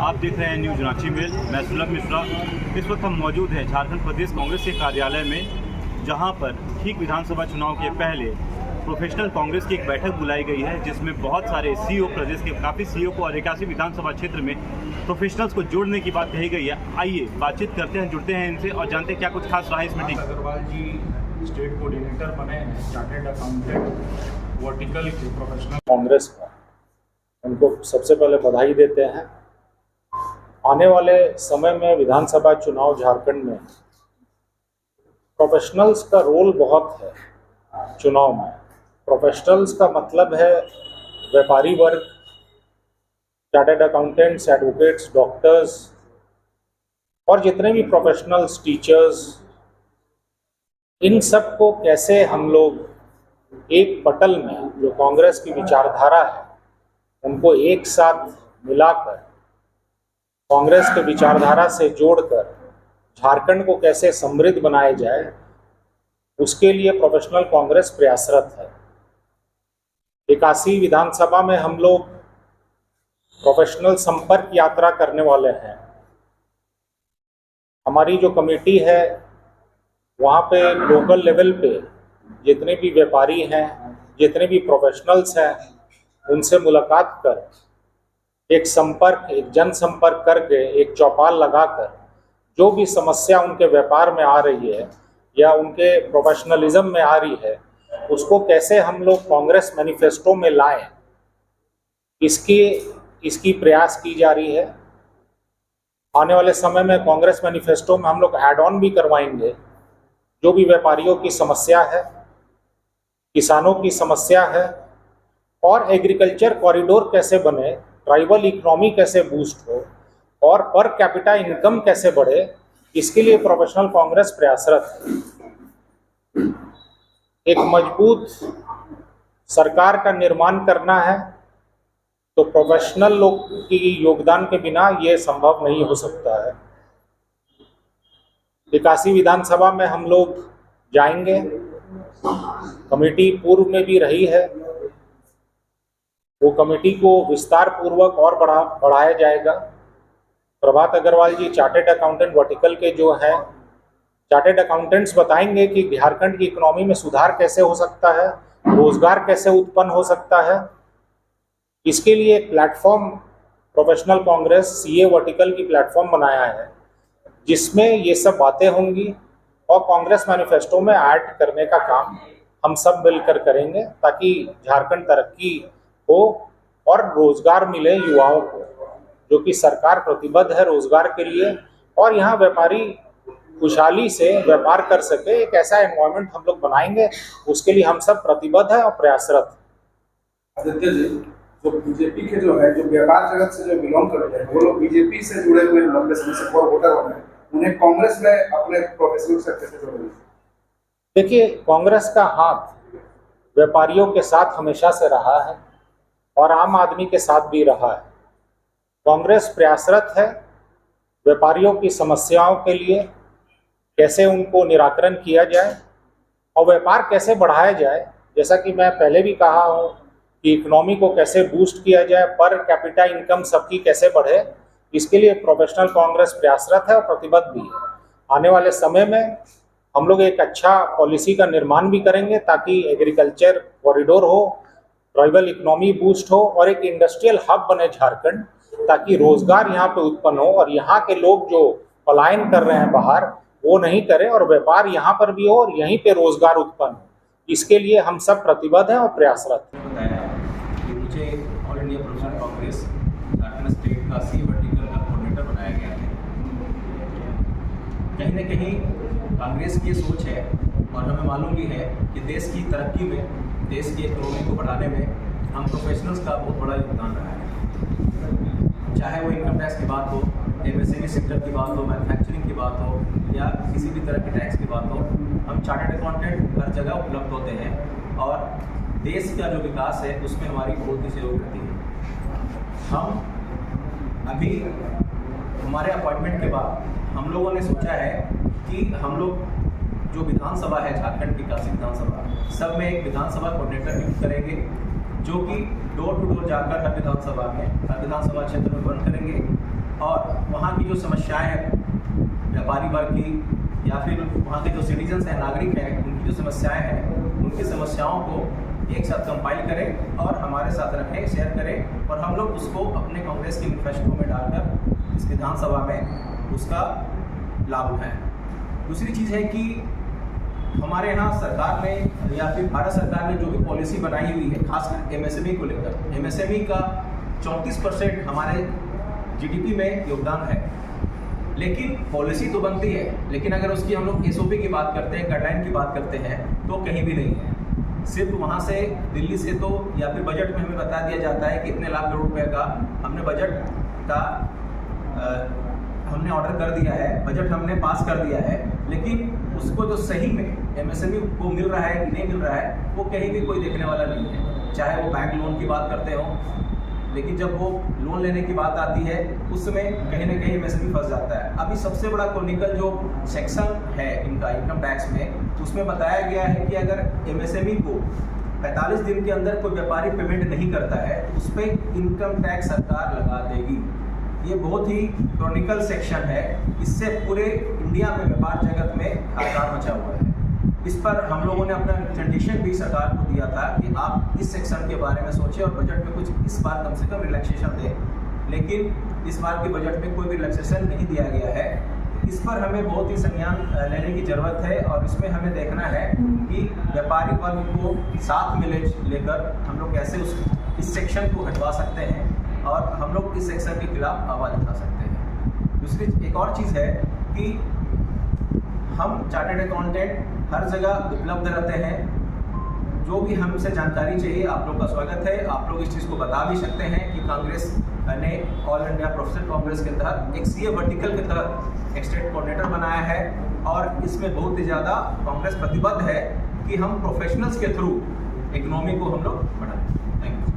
आप देख रहे हैं न्यूज रांची मेल। मैं सुलभ मिश्रा। इस वक्त हम मौजूद हैं झारखंड प्रदेश कांग्रेस के कार्यालय में, जहां पर ठीक विधानसभा चुनाव के पहले प्रोफेशनल कांग्रेस की एक बैठक बुलाई गई है, जिसमें बहुत सारे सीईओ, प्रदेश के काफ़ी सीईओ को और 81 विधानसभा क्षेत्र में प्रोफेशनल्स को जोड़ने की बात कही गई है। आइए बातचीत करते हैं, जुड़ते हैं इनसे और जानते हैं क्या कुछ खास रहा है इस मीटिंग। अग्रवाल जी स्टेट कोऑर्डिनेटर बने हैं, chartered accountant vertical professional Congress का। उनको सबसे पहले बधाई देते हैं। आने वाले समय में विधानसभा चुनाव झारखंड में प्रोफेशनल्स का रोल बहुत है। चुनाव में प्रोफेशनल्स का मतलब है व्यापारी वर्ग, चार्टर्ड अकाउंटेंट्स, एडवोकेट्स, डॉक्टर्स और जितने भी प्रोफेशनल्स, टीचर्स, इन सब को कैसे हम लोग एक पटल में जो कांग्रेस की विचारधारा है उनको एक साथ मिलाकर, कांग्रेस के विचारधारा से जोड़कर झारखंड को कैसे समृद्ध बनाया जाए, उसके लिए प्रोफेशनल कांग्रेस प्रयासरत है। 81 विधानसभा में हम लोग प्रोफेशनल संपर्क यात्रा करने वाले हैं। हमारी जो कमेटी है वहाँ पे लोकल लेवल पे जितने भी व्यापारी हैं, जितने भी प्रोफेशनल्स हैं, उनसे मुलाकात कर एक संपर्क, एक जनसंपर्क करके एक चौपाल लगाकर जो भी समस्या उनके व्यापार में आ रही है या उनके प्रोफेशनलिज्म में आ रही है, उसको कैसे हम लोग कांग्रेस मैनिफेस्टो में लाएं, इसकी प्रयास की जा रही है। आने वाले समय में कांग्रेस मैनिफेस्टो में हम लोग ऐड ऑन भी करवाएंगे। जो भी व्यापारियों की समस्या है, किसानों की समस्या है और एग्रीकल्चर कॉरिडोर कैसे बने, ट्राइबल इकोनॉमी कैसे बूस्ट हो और पर कैपिटा इनकम कैसे बढ़े, इसके लिए प्रोफेशनल कांग्रेस प्रयासरत है। एक मजबूत सरकार का निर्माण करना है तो प्रोफेशनल लोग की योगदान के बिना ये संभव नहीं हो सकता है। 81 विधानसभा में हम लोग जाएंगे। कमेटी पूर्व में भी रही है, वो कमेटी को विस्तार पूर्वक और बढ़ाया जाएगा। प्रभात अग्रवाल जी चार्टर्ड अकाउंटेंट वर्टिकल के जो हैं चार्टर्ड अकाउंटेंट्स बताएंगे कि झारखंड की इकोनॉमी में सुधार कैसे हो सकता है, रोजगार कैसे उत्पन्न हो सकता है। इसके लिए एक platform professional Congress CA vertical की प्लेटफॉर्म बनाया है, जिसमें ये सब बातें होंगी और कांग्रेस मैनिफेस्टो में ऐड करने का काम हम सब मिलकर करेंगे ताकि झारखंड तरक्की हो और रोजगार मिले युवाओं को, जो कि सरकार प्रतिबद्ध है रोजगार के लिए, और यहाँ व्यापारी खुशहाली से व्यापार कर सके। एक ऐसा एनवायरनमेंट हम लोग बनाएंगे, उसके लिए हम सब प्रतिबद्ध है और प्रयासरत। आदित्य जी, जो बीजेपी के जो है, जो व्यापार जगत से जो बिलोंग करते हैं, वो लोग बीजेपी से जुड़े हुए लंबे समय से वोटर बने, उन्हें कांग्रेस में अपने प्रोफेशनल से कैसे जोड़ेंगे? देखिए, कांग्रेस का हाथ व्यापारियों के साथ हमेशा से रहा है और आम आदमी के साथ भी रहा है। कांग्रेस प्रयासरत है व्यापारियों की समस्याओं के लिए कैसे उनको निराकरण किया जाए और व्यापार कैसे बढ़ाया जाए। जैसा कि मैं पहले भी कहा हूँ कि इकोनॉमी को कैसे बूस्ट किया जाए, पर कैपिटा इनकम सबकी कैसे बढ़े, इसके लिए प्रोफेशनल कांग्रेस प्रयासरत है और प्रतिबद्ध भी है। आने वाले समय में हम लोग एक अच्छा पॉलिसी का निर्माण भी करेंगे ताकि एग्रीकल्चर कॉरिडोर हो, ट्राइबल इकोनॉमी बूस्ट हो और एक इंडस्ट्रियल हब बने झारखंड, ताकि रोजगार यहाँ पे उत्पन्न हो और यहाँ के लोग जो पलायन कर रहे हैं बाहर, वो नहीं करें और व्यापार यहाँ पर भी हो और यहीं पे रोजगार उत्पन्न हो। इसके लिए हम सब प्रतिबद्ध हैं और प्रयासरत हैं। मुझे all India professional Congress Jharkhand state का सी वर्टिकल का कोऑर्डिनेटर बनाया गया है। कहीं न कहीं कांग्रेस की ये सोच है और हमें मालूम भी है कि देश की तरक्की में, देश की इकोनॉमी को बढ़ाने में हम प्रोफेशनल्स का बहुत बड़ा योगदान रहा है। चाहे वो इनकम टैक्स की बात हो, एमएसएमई सेक्टर की बात हो, मैन्युफैक्चरिंग की बात हो या किसी भी तरह की टैक्स की बात हो, हम चार्टर्ड अकाउंटेंट हर जगह उपलब्ध होते हैं और देश का जो विकास है उसमें हमारी बहुत ही सहयोग रहती है। हम अभी हमारे अपॉइंटमेंट के बाद हम लोगों ने सोचा है कि हम लोग जो विधानसभा है झारखंड की 81 विधानसभा, सब में एक विधानसभा कोऑर्डिनेटर नियुक्त करेंगे जो कि डोर टू डोर जाकर हर विधानसभा क्षेत्र में वर्क करेंगे और वहाँ की जो समस्याएं हैं व्यापारी वर्ग की या फिर वहाँ के जो सिटीजन्स हैं, नागरिक हैं, उनकी जो समस्याएं हैं, उनकी समस्याओं को एक साथ कंपाइल करें और हमारे साथ रखें, शेयर करें और हम लोग उसको अपने कांग्रेस के मैनिफेस्टो में डालकर इस विधानसभा में उसका लाभ उठाएं। दूसरी चीज़ है कि हमारे यहाँ सरकार ने या फिर भारत सरकार ने जो भी पॉलिसी बनाई हुई है, खासकर एमएसएमई को लेकर, एमएसएमई का 34% हमारे जीडीपी में योगदान है। लेकिन पॉलिसी तो बनती है, लेकिन अगर उसकी हम लोग एसओपी की बात करते हैं, गाइडलाइन की बात करते हैं, तो कहीं भी नहीं है। सिर्फ वहाँ से दिल्ली से तो या फिर बजट में हमें बता दिया जाता है कि इतने लाख करोड़ रुपए का हमने बजट का हमने ऑर्डर कर दिया है, बजट हमने पास कर दिया है, लेकिन उसको जो सही में एमएसएमई को मिल रहा है कि नहीं मिल रहा है, वो कहीं भी कोई देखने वाला नहीं है। चाहे वो बैंक लोन की बात करते हो, लेकिन जब वो लोन लेने की बात आती है उसमें कहीं ना कहीं एमएसएमई फंस जाता है। अभी सबसे बड़ा क्रॉनिकल जो सेक्शन है इनका इनकम टैक्स में, उसमें बताया गया है कि अगर एमएसएमई को 45 दिन के अंदर कोई व्यापारी पेमेंट नहीं करता है तो उस पर इनकम टैक्स सरकार लगा देगी। ये बहुत ही क्रॉनिकल सेक्शन है, इससे पूरे इंडिया में व्यापार जगत में हाहाकार मचा हुआ है। इस पर हम लोगों ने अपना रिप्रेजेंटेशन भी सरकार को दिया था कि आप इस सेक्शन के बारे में सोचें और बजट में कुछ इस बार कम से कम रिलैक्सेशन दें, लेकिन इस बार के बजट में कोई भी रिलैक्सेशन नहीं दिया गया है। इस पर हमें बहुत ही संज्ञान लेने की ज़रूरत है और इसमें हमें देखना है कि व्यापारी वर्ग को साथ में लेकर हम लोग कैसे इस सेक्शन को हटवा सकते हैं और हम लोग इस सेक्शन के खिलाफ आवाज़ उठा सकते हैं। दूसरी एक और चीज़ है कि हम चार्टर्ड अकाउंटेंट हर जगह उपलब्ध रहते हैं। जो भी हमसे जानकारी चाहिए आप लोग का स्वागत है। आप लोग इस चीज़ को बता भी सकते हैं कि कांग्रेस ने ऑल इंडिया प्रोफेशनल कांग्रेस के तहत एक सीए वर्टिकल के तहत एक स्टेट कोऑर्डिनेटर बनाया है और इसमें बहुत ही ज़्यादा कांग्रेस प्रतिबद्ध है कि हम प्रोफेशनल्स के थ्रू इकोनॉमी को हम लोग बढ़ाएं। Thank you.